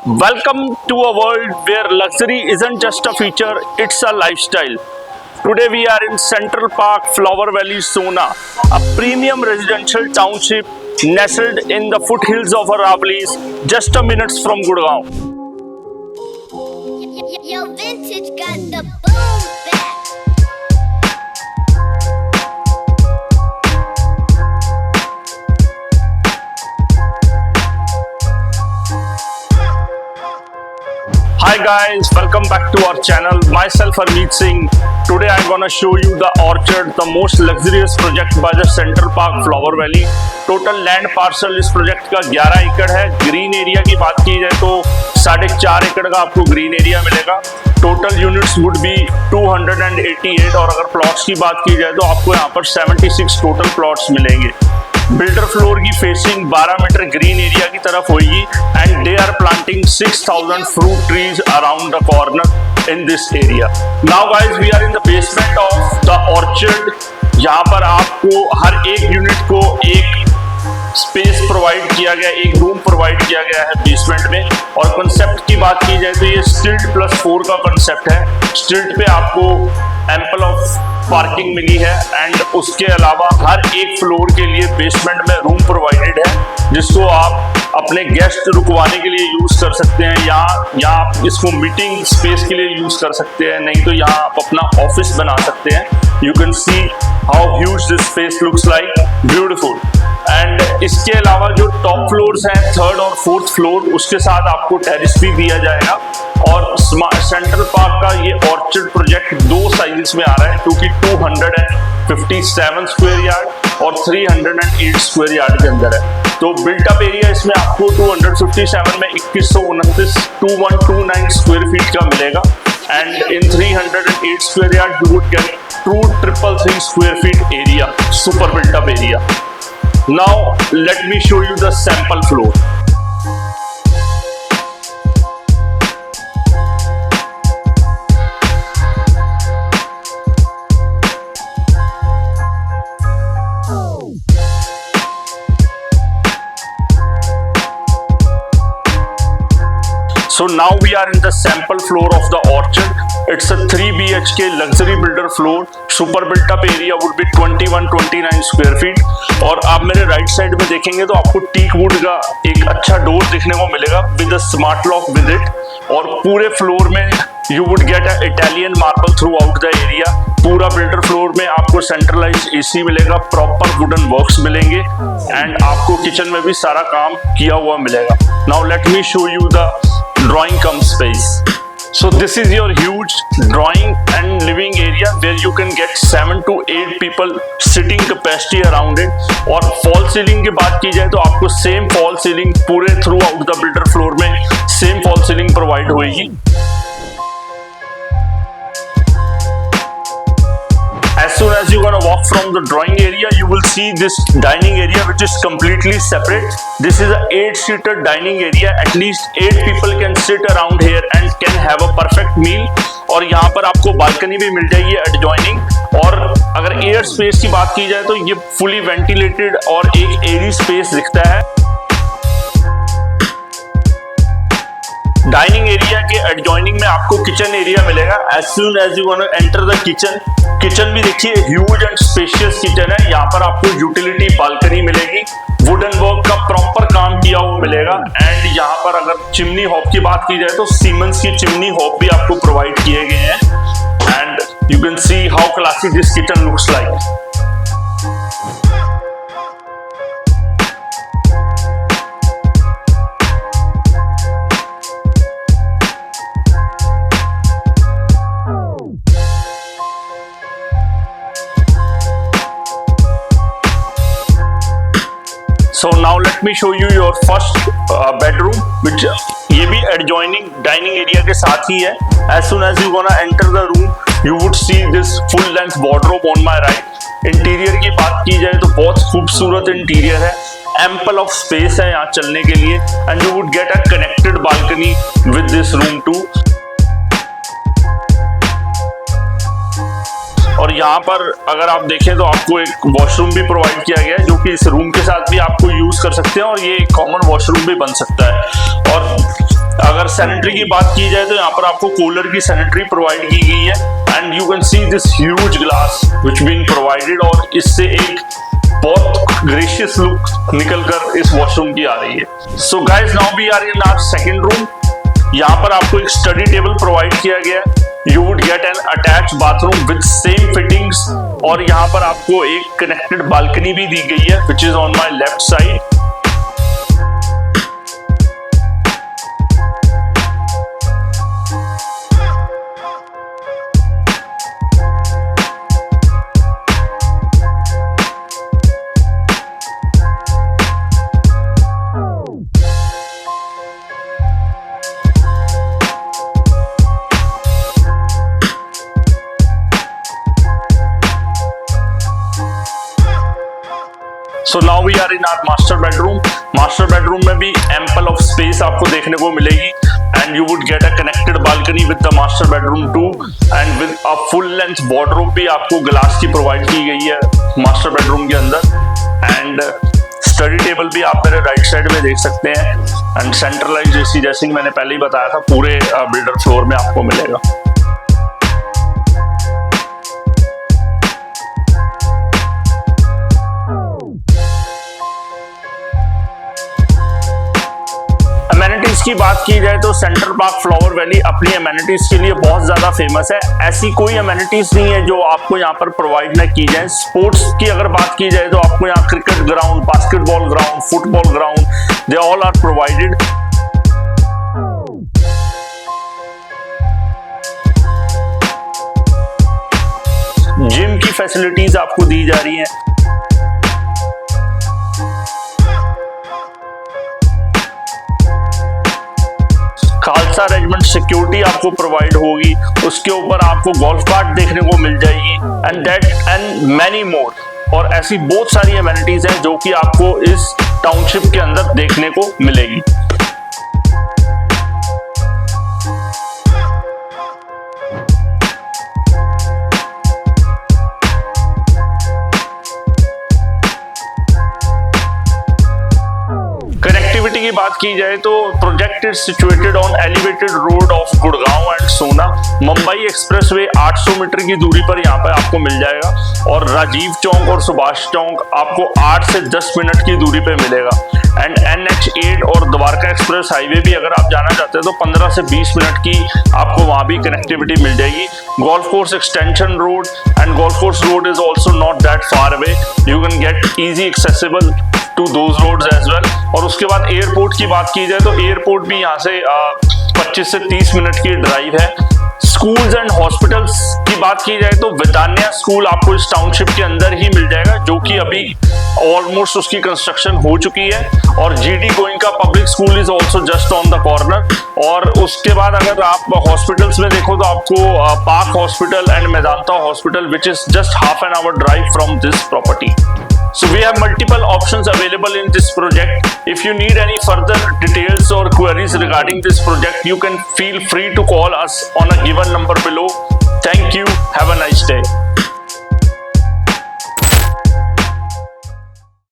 Welcome to a world where luxury isn't just a feature, it's a lifestyle. Today we are in Central Park, Flower Valley, Sona, a premium residential township nestled in the foothills of Aravallis, just a minutes from Gurgaon. Yo, vintage got the boom back. Hi guys, welcome back to our channel. Myself Harmeet Singh. Today I'm gonna show you the Orchard, the most luxurious project by the Central Park, Flower Valley. Total land parcel इस project का 11 एकड़ है। Green area की बात की जाए तो 4.5 एकड़ का आपको ग्रीन एरिया मिलेगा। टोटल यूनिट्स वुड बी 288 और अगर प्लॉट्स की बात की जाए तो आपको यहाँ पर 76 टोटल प्लॉट्स मिलेंगे। बिल्डर फ्लोर की फेसिंग 12 मीटर ग्रीन एरिया की तरफ होगी and they are planting 6000 fruit trees around the corner in this area. Now guys we are in the basement of the orchard. यहाँ पर आपको हर एक यूनिट को एक स्पेस प्रोवाइड किया गया, एक रूम प्रोवाइड किया गया है बेसमेंट में। और कंसेप्ट की बात की जाए तो ये स्टिल्ट +4 का कंसेप्ट है। स्टिल्ट पे आपको एम्पल ऑफ पार्किंग मिली है एंड उसके अलावा हर एक फ्लोर के लिए बेसमेंट में रूम प्रोवाइडेड है जिसको आप अपने गेस्ट रुकवाने के लिए यूज कर सकते हैं या आप इसको मीटिंग स्पेस के लिए यूज कर सकते हैं, नहीं तो यहाँ आप अपना ऑफिस बना सकते हैं। You can see how huge this space looks like, beautiful. And इसके अलावा जो टॉप फ्लोर्स हैं, 3rd और 4th फ्लोर, उसके साथ आपको टेरेस भी दिया जाएगा। और सेंट्रल पार्क का ये ऑर्चर्ड प्रोजेक्ट 2 साइजेस में आ रहा है क्योंकि 257 स्क्वायर यार्ड और 308 स्क्वायर यार्ड के अंदर है। तो बिल्ट अप एरिया इसमें आपको 257 में 2129 स्क्वायर फीट का मिलेगा and in 308 square yard you would gate 333 square feet area, super built up area. Now let me show you the sample floor. So now we are in the sample floor of the orchard. It's a 3 BHK luxury builder floor. Super built up area would be 2129 square feet. और आप मेरे right side में देखेंगे तो आपको teak wood का एक अच्छा डोर देखने को मिलेगा with a smart lock with it. और पूरे फ्लोर में you would get a Italian marble through out the area. पूरा बिल्डर फ्लोर में आपको सेंट्रलाइज एसी मिलेगा, प्रॉपर वुडन वर्क्स मिलेंगे एंड आपको किचन में भी सारा काम किया हुआ मिलेगा। Now let me show you the drawing cum space. So this is your huge drawing and living area where you can get 7 to 8 people sitting capacity around it. और फॉल सीलिंग की बात की जाए तो आपको सेम फॉल सीलिंग पूरे through out the builder floor में same fall ceiling provide होगी। As soon as you're gonna walk from the drawing area, you will see this dining area which is completely separate. This is a 8-seater dining area. At least 8 people can sit around here and can have a perfect meal. और यहाँ पर आपको balcony भी मिल जाएगी adjoining. और अगर air space की बात की जाए तो ये फुली वेंटिलेटेड और एक एयरी स्पेस दिखता है। डाइनिंग एरिया के एडजॉइनिंग में आपको किचन एरिया मिलेगा। As soon as you want to enter the kitchen, kitchen भी देखिए ह्यूज एंड स्पेशियस किचन है। यहाँ पर आपको यूटिलिटी बालकनी मिलेगी, वुडन वर्क का प्रॉपर काम किया हुआ मिलेगा। एंड यहाँ पर अगर चिमनी हॉब की बात की जाए तो सीमेंस की चिमनी हॉब भी आपको प्रोवाइड किए गए हैं and you can see how classy this kitchen looks like. So now let me show you your first bedroom, which ये भी adjoining dining area के साथ ही है। As soon as you gonna enter the room, you would see this full length wardrobe on my right. Interior की बात की जाए तो बहुत खूबसूरत इंटीरियर है, ample of space है यहाँ चलने के लिए and you would get a connected balcony with this room too. और यहाँ पर अगर आप देखें तो आपको एक वॉशरूम भी प्रोवाइड किया गया है जो कि इस रूम के साथ भी आपको यूज कर सकते हैं और ये एक कॉमन वॉशरूम भी बन सकता है। और अगर सैनिटरी की बात की जाए तो यहाँ पर आपको कूलर की सैनिटरी प्रोवाइड की गई है and you can see this huge glass which been provided, और इससे एक बहुत ग्रेशियस लुक निकल कर इस वॉशरूम की आ रही है। So guys now we are in our second room. यहाँ पर आपको एक स्टडी टेबल प्रोवाइड किया गया है। You would get an attach bathroom with same fittings, और यहाँ पर आपको एक कनेक्टेड बालकनी भी दी गई है which is on my left side. So now we are in our master bedroom. Master bedroom में भी एम्पल ऑफ स्पेस आपको देखने को मिलेगी and you would get a connected balcony with the master bedroom too, and with a full length wardrobe भी आपको glass की provide की गई है मास्टर बेडरूम के अंदर। एंड स्टडी टेबल भी आप मेरे राइट साइड में देख सकते हैं, एंड सेंट्रलाइज एसी जैसे कि मैंने पहले ही बताया था पूरे बिल्डर फ्लोर में आपको मिलेगा। एमेनिटीज की बात की जाए तो सेंट्रल पार्क फ्लावर वैली अपनी एमेनिटीज के लिए बहुत ज्यादा फेमस है। ऐसी कोई एमेनिटीज नहीं है जो आपको यहाँ पर प्रोवाइड न की जाए। स्पोर्ट्स की अगर बात की जाए तो आपको यहाँ cricket ground, basketball ground, football ground, they all are provided. Gym की फैसिलिटीज आपको दी जा रही हैं। खालसा रेजिमेंट सिक्योरिटी आपको प्रोवाइड होगी। उसके ऊपर आपको गोल्फ कार्ट देखने को मिल जाएगी and that and many more, और ऐसी बहुत सारी एमेनिटीज हैं जो कि आपको इस टाउनशिप के अंदर देखने को मिलेगी। कनेक्टिविटी की बात की जाए तो project is situated on elevated road of Gurgaon and सोना। मुंबई एक्सप्रेसवे 800 मीटर की दूरी पर यहाँ पर आपको मिल जाएगा, और राजीव चौक और सुभाष चौक आपको 8 से 10 मिनट की दूरी पे मिलेगा। एंड NH8 और द्वारका एक्सप्रेस हाईवे भी अगर आप जाना चाहते हैं तो 15 से 20 मिनट की आपको वहाँ भी कनेक्टिविटी मिल जाएगी। Golf course extension road and golf course road is also not that far away, you can get easy accessible to those roads as well. और उसके बाद एयरपोर्ट की बात की जाए तो एयरपोर्ट भी यहाँ से 25 से 30 मिनट की ड्राइव है। स्कूल्स एंड हॉस्पिटल्स की बात की जाए तो विदान्या स्कूल आपको इस टाउनशिप के अंदर ही मिल जाएगा, जो कि अभी ऑलमोस्ट उसकी कंस्ट्रक्शन हो चुकी है। और GD Goenka public school is also just on the corner. और उसके बाद अगर आप हॉस्पिटल्स में देखो तो आपको park hospital and Medanta hospital which is just half an hour drive from this property. So we have multiple options available in this project. If you need any further details or queries regarding this project, you can feel free to call us on a given number below. Thank you. Have a nice day.